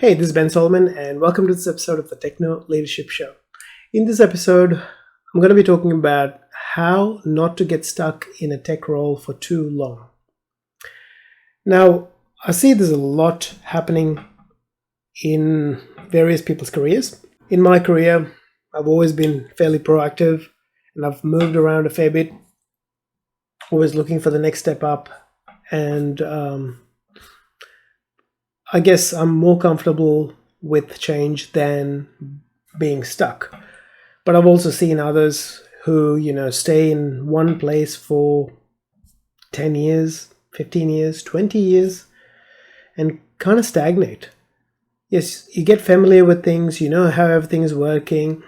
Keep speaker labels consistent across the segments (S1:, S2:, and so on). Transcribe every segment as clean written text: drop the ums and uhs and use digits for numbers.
S1: Hey, this is Ben Solomon, and welcome to this episode of the Techno Leadership Show. In this episode, I'm going to be talking about how not to get stuck in a tech role for too long. Now, I see there's a lot happening in various people's careers. In my career, I've always been fairly proactive, and I've moved around a fair bit, always looking for the next step up, and I guess I'm more comfortable with change than being stuck. But I've also seen others who, stay in one place for 10 years, 15 years, 20 years and kind of stagnate. Yes, you get familiar with things, you know how everything is working.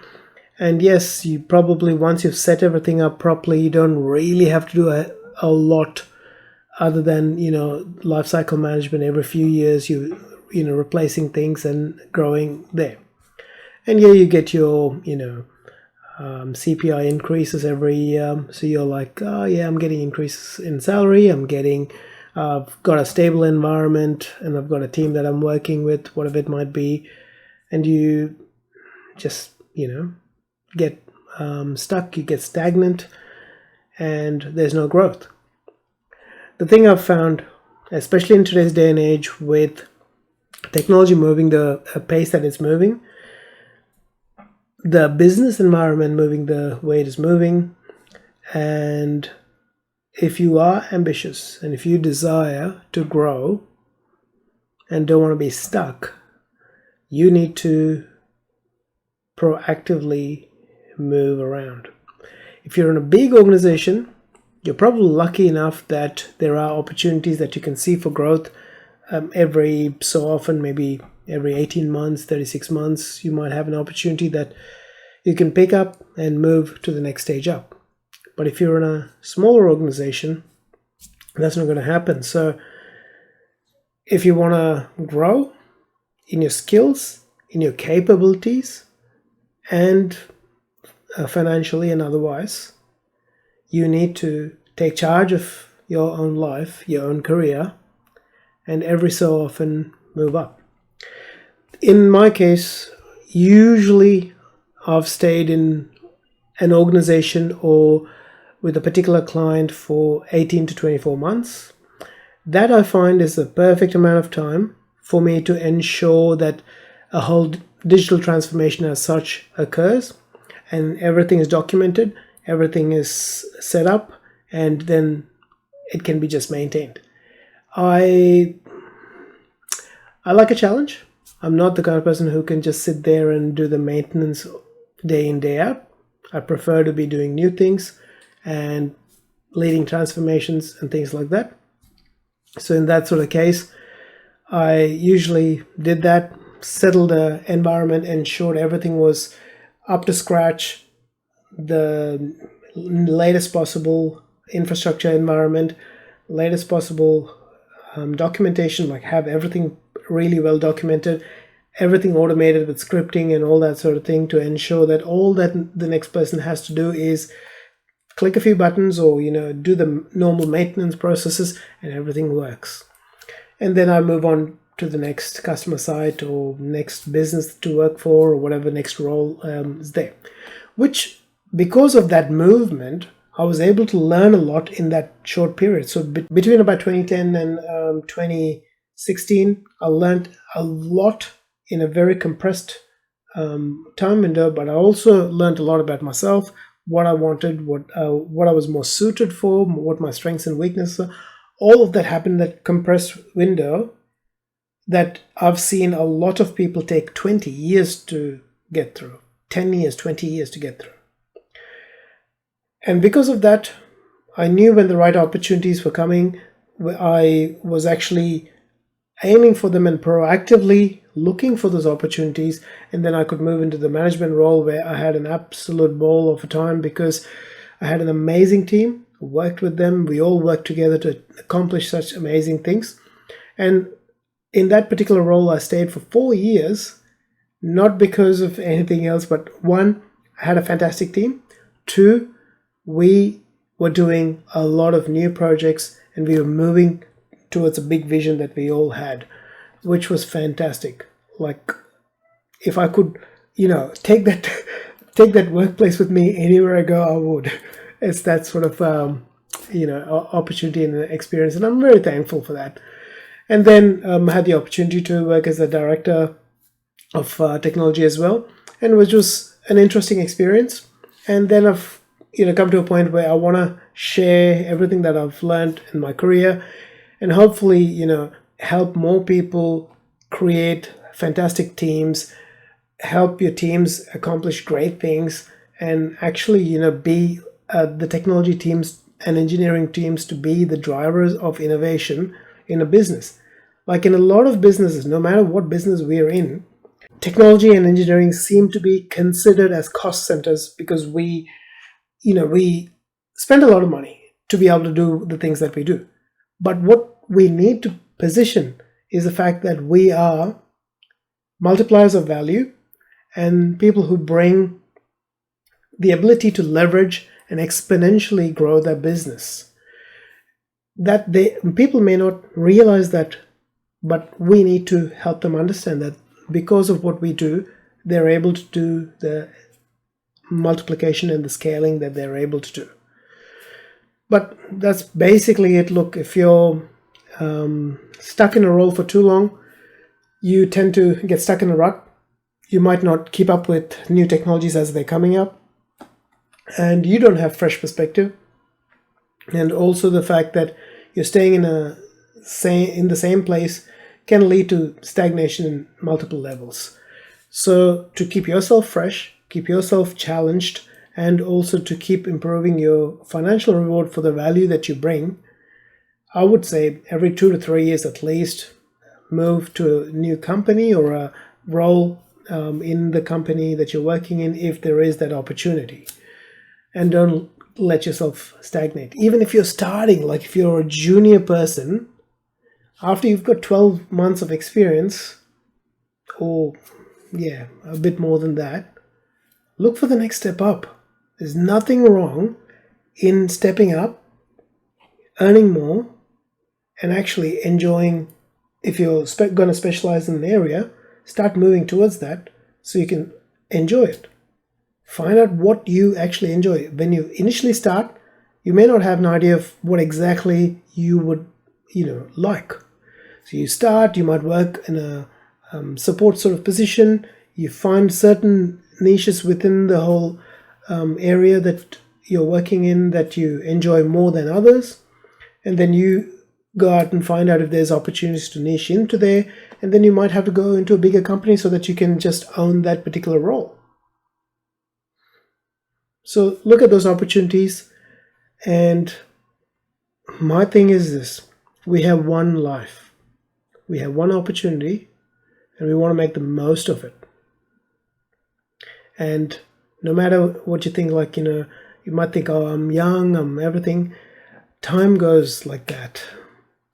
S1: And yes, you probably, once you've set everything up properly, you don't really have to do a lot other than life cycle management. Every few years replacing things and growing there, and you get your CPI increases every year, so you're like, oh yeah, I'm getting increases in salary, I've got a stable environment, and I've got a team that I'm working with, whatever it might be. And you just get stuck, you get stagnant, and there's no growth. The thing I've found, especially in today's day and age, with technology moving the pace that it's moving, the business environment moving the way it is moving, and if you are ambitious and if you desire to grow and don't want to be stuck, you need to proactively move around. If you're in a big organization, you're probably lucky enough that there are opportunities that you can see for growth every so often, maybe every 18 months, 36 months, you might have an opportunity that you can pick up and move to the next stage up. But if you're in a smaller organization, that's not going to happen. So if you want to grow in your skills, in your capabilities, and financially and otherwise, you need to take charge of your own life, your own career, and every so often move up. In my case, usually I've stayed in an organization or with a particular client for 18 to 24 months. That I find is the perfect amount of time for me to ensure that a whole digital transformation as such occurs, and everything is documented, everything is set up, and then it can be just maintained. I like a challenge. I'm not the kind of person who can just sit there and do the maintenance day in, day out. I prefer to be doing new things and leading transformations and things like that. So in that sort of case, I usually did that, settled the environment, ensured everything was up to scratch, the latest possible infrastructure environment, latest possible documentation, like have everything really well documented, everything automated with scripting and all that sort of thing, to ensure that all that the next person has to do is click a few buttons or do the normal maintenance processes, and everything works. And then I move on to the next customer site or next business to work for, or whatever next role is there. Which, because of that movement, I was able to learn a lot in that short period. So between about 2010 and 2016, I learned a lot in a very compressed time window, but I also learned a lot about myself, what I wanted, what I was more suited for, what my strengths and weaknesses are. All of that happened in that compressed window that I've seen a lot of people take 20 years to get through, 10 years, 20 years to get through. And because of that, I knew when the right opportunities were coming, I was actually aiming for them and proactively looking for those opportunities, and then I could move into the management role, where I had an absolute ball of a time because I had an amazing team, worked with them, we all worked together to accomplish such amazing things. And in that particular role, I stayed for 4 years, not because of anything else, but one, I had a fantastic team. Two, we were doing a lot of new projects, and we were moving towards a big vision that we all had, which was fantastic. like, if I could, take that take that workplace with me anywhere I go, I would. It's that sort of opportunity and experience, and I'm very thankful for that. And then I had the opportunity to work as a director of technology as well, and which was an interesting experience. And then I've come to a point where I want to share everything that I've learned in my career, and hopefully help more people create fantastic teams, help your teams accomplish great things, and actually be the technology teams and engineering teams to be the drivers of innovation in a business. Like in a lot of businesses, no matter what business we're in, technology and engineering seem to be considered as cost centers because we spend a lot of money to be able to do the things that we do. But what we need to position is the fact that we are multipliers of value and people who bring the ability to leverage and exponentially grow their business. That people may not realize that, but we need to help them understand that because of what we do, they're able to do the multiplication and the scaling that they're able to do. But that's basically it. Look, if you're stuck in a role for too long, you tend to get stuck in a rut. You might not keep up with new technologies as they're coming up, and you don't have fresh perspective. And also the fact that you're staying in the same place can lead to stagnation in multiple levels. So to keep yourself fresh, keep yourself challenged, and also to keep improving your financial reward for the value that you bring, I would say every 2 to 3 years at least, move to a new company or a role in the company that you're working in if there is that opportunity. And don't let yourself stagnate. Even if you're starting, like if you're a junior person, after you've got 12 months of experience, or a bit more than that, look for the next step up. There's nothing wrong in stepping up, earning more, and actually enjoying. If you're going to specialize in an area, start moving towards that so you can enjoy it. Find out what you actually enjoy. When you initially start, you may not have an idea of what exactly you would like. So you start, you might work in a support sort of position. You find certain niches within the whole area that you're working in that you enjoy more than others, and then you go out and find out if there's opportunities to niche into there, and then you might have to go into a bigger company so that you can just own that particular role. So look at those opportunities, and my thing is this: we have one life, we have one opportunity, and we want to make the most of it. And no matter what you think, you might think, oh, I'm young, I'm everything. Time goes like that.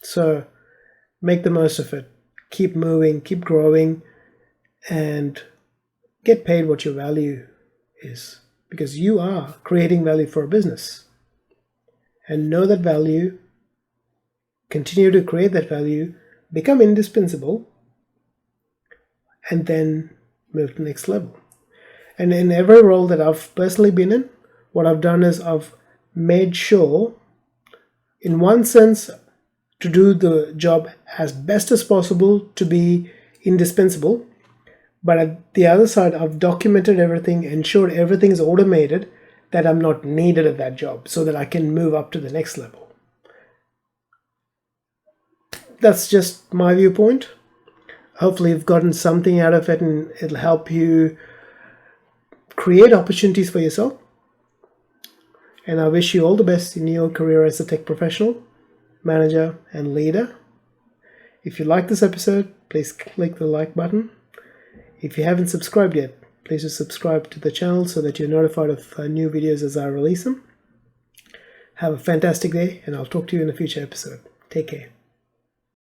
S1: So make the most of it. Keep moving, keep growing, and get paid what your value is. Because you are creating value for a business. And know that value, continue to create that value, become indispensable, and then move to the next level. And in every role that I've personally been in, what I've done is I've made sure, in one sense, to do the job as best as possible to be indispensable. But at the other side, I've documented everything, ensured everything is automated, that I'm not needed at that job so that I can move up to the next level. That's just my viewpoint. Hopefully you've gotten something out of it and it'll help you create opportunities for yourself. And I wish you all the best in your career as a tech professional, manager, and leader. If you like this episode, please click the like button. If you haven't subscribed yet, please just subscribe to the channel so that you're notified of new videos as I release them. Have a fantastic day, and I'll talk to you in a future episode. Take care.